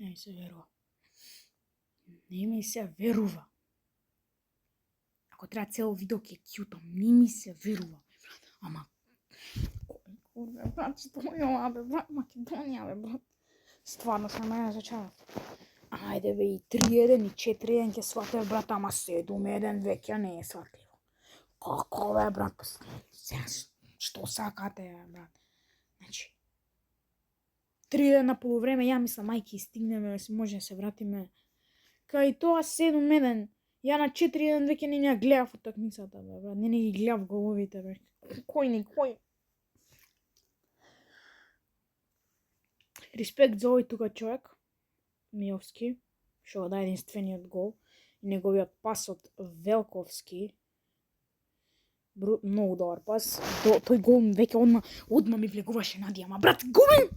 Не ми се верува. Не ми се верува. Ако треба цело видео ќе кјутам, не ми се верува. Ама курве, брат, стојала, бе, брат, Македонија, бе, брат. Стварно сме мене зачарав. Ајде, бе, и 3-1 и 4-1 ќе сватев, брат, ама 7-1 веќе не е сватливо. Како, бе, брат, сега, што сакате, бе, брат? Значи, 3-1 на полувреме, ја мислам, мајки, стигнеме, може да се вратиме. Кај тоа 7-1, ја на 4-1 веќе не ја гледав утакмицата, бе, брат, не ги гледав головите, бе. Кој? Респект за овој тука човек, Миовски, што го даде единствениот гол, и неговиот пас од Велковски. Многу добар пас. Тој гол веќе одма ми влегуваше надија, ама брат, губим!